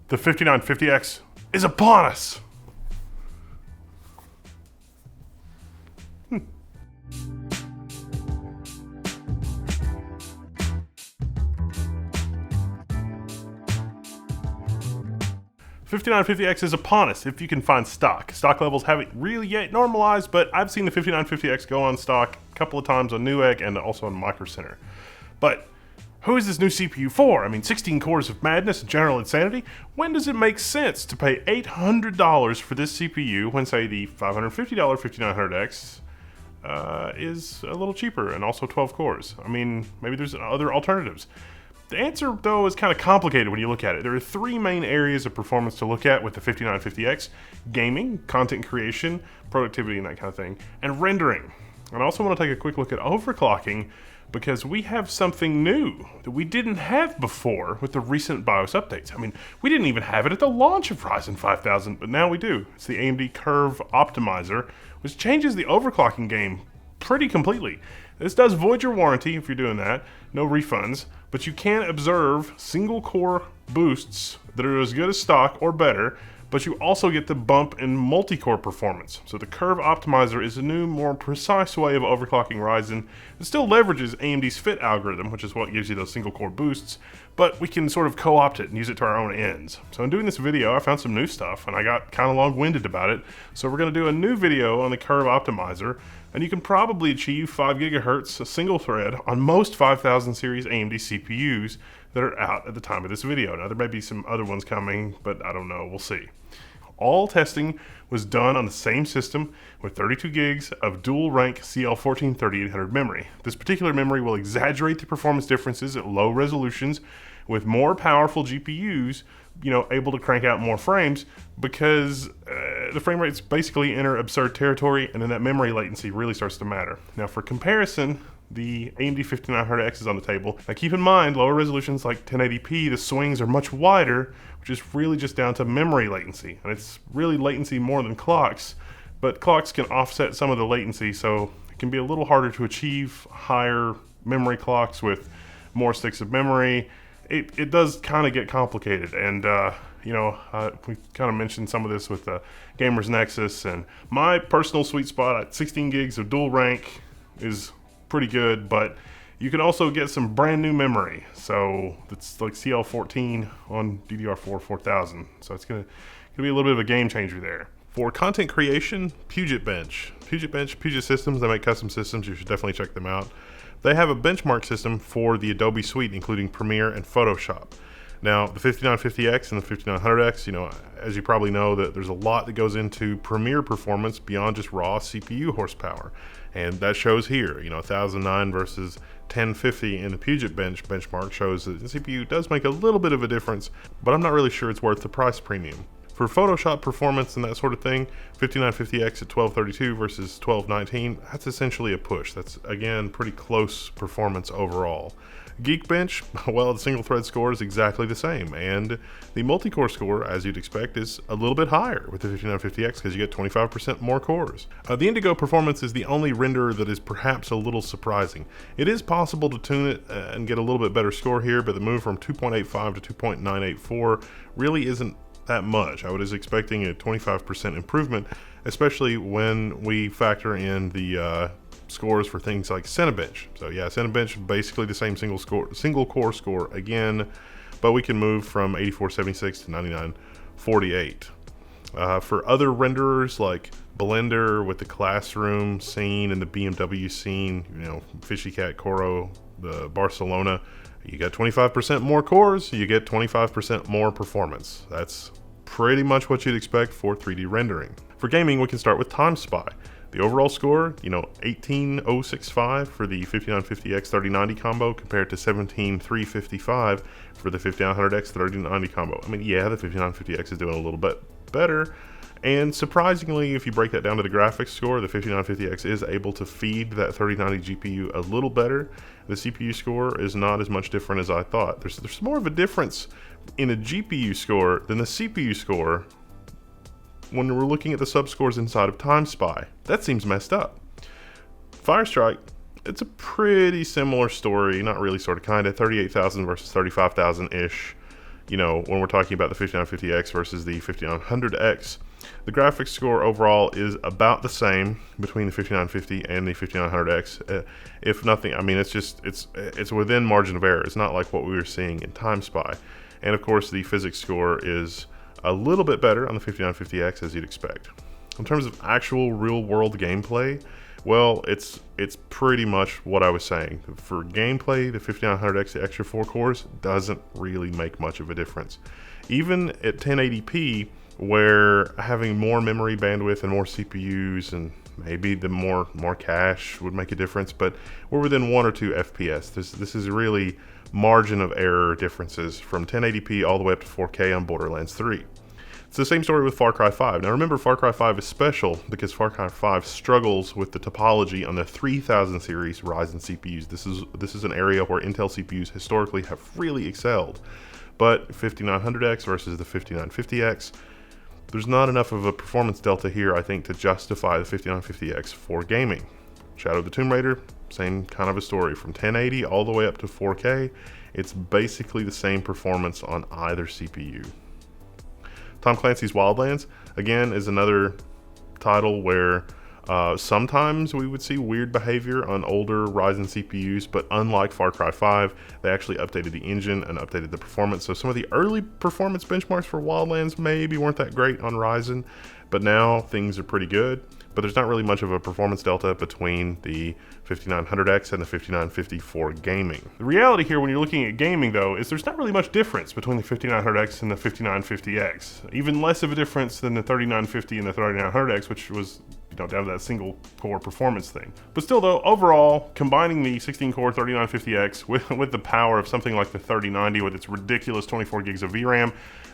The 5950X is upon us. 5950X is upon us if you can find stock. Stock levels haven't really yet normalized, but I've seen the 5950X go on stock a couple of times on Newegg and also on Micro Center. But who is this new CPU for? I mean, 16 cores of madness and general insanity? When does it make sense to pay $800 for this CPU when, say, the $550 5900X is a little cheaper and also 12 cores? I mean, maybe there's other alternatives. The answer, though, is kind of complicated when you look at it. There are three main areas of performance to look at with the 5950X: gaming, content creation, productivity, and that kind of thing, and rendering. And I also want to take a quick look at overclocking, because we have something new that we didn't have before with the recent BIOS updates. I mean, we didn't even have it at the launch of Ryzen 5000, but now we do. It's the AMD Curve Optimizer, which changes the overclocking game pretty completely. This does void your warranty if you're doing that, no refunds, but you can observe single core boosts that are as good as stock or better, but you also get the bump in multi-core performance. So the Curve Optimizer is a new, more precise way of overclocking Ryzen. It still leverages AMD's FIT algorithm, which is what gives you those single core boosts, but we can sort of co-opt it and use it to our own ends. So in doing this video, I found some new stuff, and I got kind of long-winded about it. So we're going to do a new video on the Curve Optimizer, and you can probably achieve 5 gigahertz a single thread on most 5000 series AMD CPUs that are out at the time of this video. Now there may be some other ones coming, but I don't know, we'll see. All testing was done on the same system with 32 gigs of dual rank CL14 3800 memory. This particular memory will exaggerate the performance differences at low resolutions with more powerful GPUs, able to crank out more frames, because the frame rates basically enter absurd territory, and then that memory latency really starts to matter. Now for comparison, the AMD 5900X is on the table. Now keep in mind, lower resolutions like 1080p, the swings are much wider, which is really just down to memory latency. And it's really latency more than clocks, but clocks can offset some of the latency, so it can be a little harder to achieve higher memory clocks with more sticks of memory. It does kind of get complicated, and we kind of mentioned some of this with the Gamers Nexus, and my personal sweet spot at 16 gigs of dual rank is pretty good, but you can also get some brand new memory. So it's like CL14 on DDR4 4000. So it's gonna be a little bit of a game changer there. For content creation, Puget Systems, they make custom systems. You should definitely check them out. They have a benchmark system for the Adobe suite, including Premiere and Photoshop. Now, the 5950X and the 5900X, as you probably know, that there's a lot that goes into Premiere performance beyond just raw CPU horsepower. And that shows here, 1009 versus 1050 in the Puget benchmark shows that the CPU does make a little bit of a difference, but I'm not really sure it's worth the price premium. For Photoshop performance and that sort of thing, 5950X at 1232 versus 1219, that's essentially a push. That's, again, pretty close performance overall. Geekbench, well, the single thread score is exactly the same, and the multi-core score, as you'd expect, is a little bit higher with the 5950X because you get 25% more cores. The Indigo performance is the only renderer that is perhaps a little surprising. It is possible to tune it and get a little bit better score here, but the move from 2.85 to 2.984 really isn't that much. I was expecting a 25% improvement, especially when we factor in the scores for things like Cinebench. So yeah, Cinebench, basically the same single core score again, but we can move from 8476 to 9948. For other renderers like Blender with the Classroom scene and the BMW scene, Fishy Cat, Coro, the Barcelona, you got 25% more cores, you get 25% more performance. That's pretty much what you'd expect for 3D rendering. For gaming, we can start with TimeSpy. The overall score, 18065 for the 5950X 3090 combo compared to 17355 for the 5900X 3090 combo. I mean, yeah, the 5950X is doing a little bit better. And surprisingly, if you break that down to the graphics score, the 5950X is able to feed that 3090 GPU a little better. The CPU score is not as much different as I thought. There's more of a difference in a GPU score than the CPU score when we're looking at the subscores inside of TimeSpy. That seems messed up. Firestrike, it's a pretty similar story, not really, sort of, kind of, 38,000 versus 35,000-ish. you know, when we're talking about the 5950X versus the 5900X, the graphics score overall is about the same between the 5950 and the 5900X. If nothing, I mean, it's within margin of error. It's not like what we were seeing in Time Spy. And of course, the physics score is a little bit better on the 5950X, as you'd expect. In terms of actual real-world gameplay, well, it's pretty much what I was saying. For gameplay, the 5900X, the extra 4 cores, doesn't really make much of a difference. Even at 1080p, where having more memory bandwidth and more CPUs and maybe the more cache would make a difference, but we're within 1 or 2 FPS. This is really margin of error differences from 1080p all the way up to 4K on Borderlands 3. It's the same story with Far Cry 5. Now remember, Far Cry 5 is special because Far Cry 5 struggles with the topology on the 3000 series Ryzen CPUs. This is an area where Intel CPUs historically have really excelled. But 5900X versus the 5950X, there's not enough of a performance delta here, I think, to justify the 5950X for gaming. Shadow of the Tomb Raider, same kind of a story. From 1080 all the way up to 4K, it's basically the same performance on either CPU. Tom Clancy's Wildlands, again, is another title where sometimes we would see weird behavior on older Ryzen CPUs, but unlike Far Cry 5, they actually updated the engine and updated the performance. So some of the early performance benchmarks for Wildlands maybe weren't that great on Ryzen, but now things are pretty good. But there's not really much of a performance delta between the 5900X and the 5950 for gaming. The reality here when you're looking at gaming though is there's not really much difference between the 5900X and the 5950X. Even less of a difference than the 3950 and the 3900X, which was, you know, down to that single core performance thing. But still though, overall, combining the 16 core 3950X with the power of something like the 3090 with its ridiculous 24 gigs of VRAM,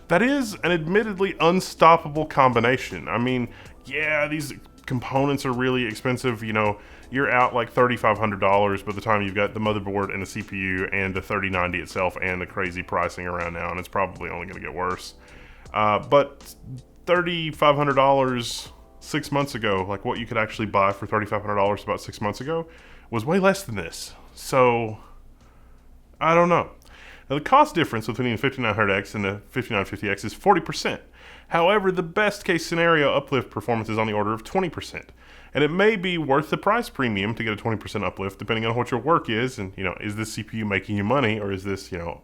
that is an admittedly unstoppable combination. I mean, yeah, these components are really expensive. You know, you're out like $3,500 by the time you've got the motherboard and the CPU and the 3090 itself and the crazy pricing around now, and it's probably only going to get worse. But $3,500 6 months ago, like what you could actually buy for $3,500 about 6 months ago, was way less than this. So, I don't know. Now, the cost difference between the 5900X and the 5950X is 40%. However, the best case scenario uplift performance is on the order of 20%. And it may be worth the price premium to get a 20% uplift depending on what your work is. And, you know, is this CPU making you money, or is this, you know,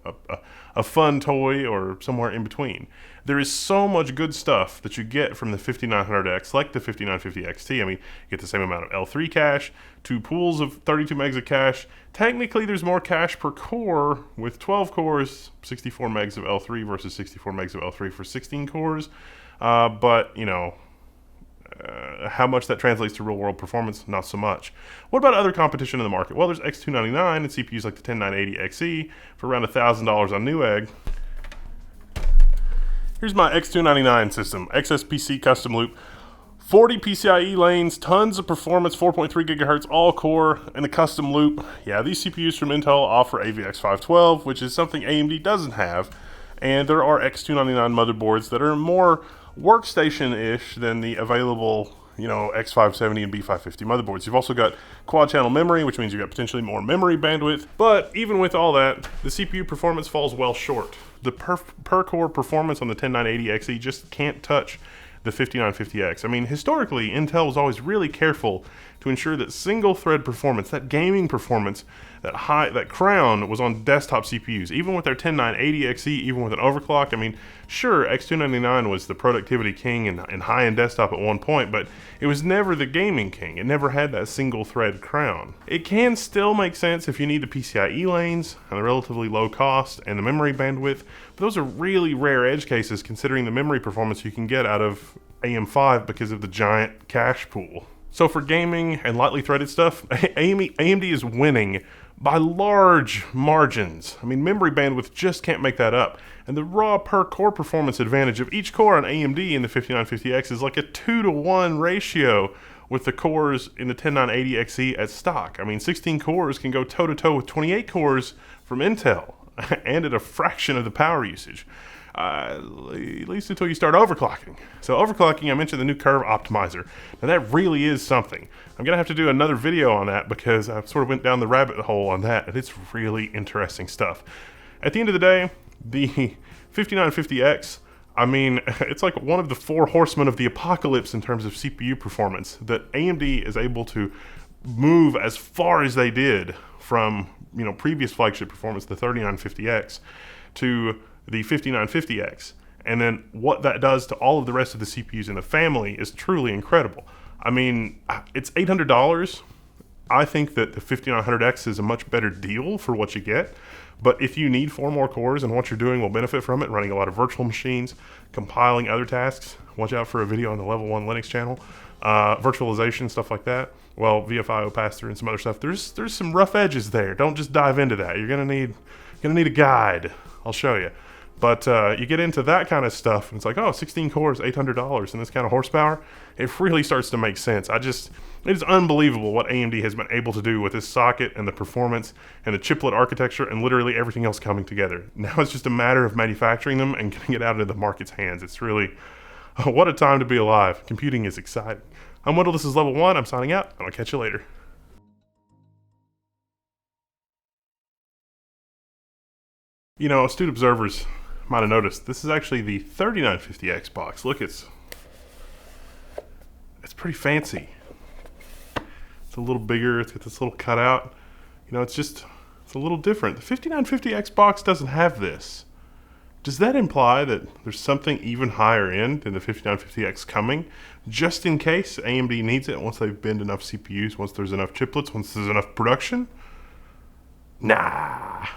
a fun toy, or somewhere in between? There is so much good stuff that you get from the 5900X, like the 5950 XT. I mean, you get the same amount of L3 cache, 2 pools of 32 megs of cache. Technically, there's more cache per core with 12 cores, 64 megs of L3 versus 64 megs of L3 for 16 cores. But, you know, how much that translates to real-world performance, not so much. What about other competition in the market? Well, there's X299 and CPUs like the 10980 XE for around $1,000 on Newegg. Here's my X299 system, XSPC custom loop, 40 PCIe lanes, tons of performance, 4.3 gigahertz all core, and a custom loop. Yeah, these CPUs from Intel offer AVX512, which is something AMD doesn't have, and there are X299 motherboards that are more workstation-ish than the available, you know, X570 and B550 motherboards. You've also got quad-channel memory, which means you've got potentially more memory bandwidth. But even with all that, the CPU performance falls well short. The per-core performance on the 10980 XE just can't touch the 5950X. I mean, historically, Intel was always really careful to ensure that single-thread performance, that gaming performance, that crown was on desktop CPUs. Even with their 10980 XE, even with an overclock, I mean, sure, X299 was the productivity king and high-end desktop at one point, but it was never the gaming king. It never had that single-thread crown. It can still make sense if you need the PCIe lanes and the relatively low cost and the memory bandwidth, but those are really rare edge cases considering the memory performance you can get out of AM5 because of the giant cache pool. So for gaming and lightly threaded stuff, AMD is winning by large margins. I mean, memory bandwidth just can't make that up. And the raw per core performance advantage of each core on AMD in the 5950X is like a 2-to-1 ratio with the cores in the 10980 XE at stock. I mean, 16 cores can go toe-to-toe with 28 cores from Intel, and at a fraction of the power usage. At least until you start overclocking. So overclocking, I mentioned the new curve optimizer. Now that really is something. I'm gonna have to do another video on that because I sort of went down the rabbit hole on that, and it's really interesting stuff. At the end of the day, the 5950X, I mean, it's like one of the four horsemen of the apocalypse in terms of CPU performance, that AMD is able to move as far as they did from, previous flagship performance, the 3950X, to the 5950X. And then what that does to all of the rest of the CPUs in the family is truly incredible. I mean, it's $800. I think that the 5900X is a much better deal for what you get. But if you need 4 more cores and what you're doing will benefit from it, running a lot of virtual machines, compiling other tasks, watch out for a video on the Level 1 Linux channel, virtualization, stuff like that. Well, VFIO pass-through and some other stuff. There's some rough edges there. Don't just dive into that. You're gonna need a guide. I'll show you. But you get into that kind of stuff, and it's like, 16 cores, $800, and this kind of horsepower, it really starts to make sense. It is unbelievable what AMD has been able to do with this socket and the performance and the chiplet architecture and literally everything else coming together. Now it's just a matter of manufacturing them and getting it out into the market's hands. It's really, what a time to be alive. Computing is exciting. I'm Wendell, this is Level 1. I'm signing out, and I'll catch you later. Astute observers might have noticed, this is actually the 3950X box. Look, it's pretty fancy. It's a little bigger, it's got this little cutout. It's a little different. The 5950X box doesn't have this. Does that imply that there's something even higher end than the 5950X coming, just in case AMD needs it once they've binned enough CPUs, once there's enough chiplets, once there's enough production? Nah.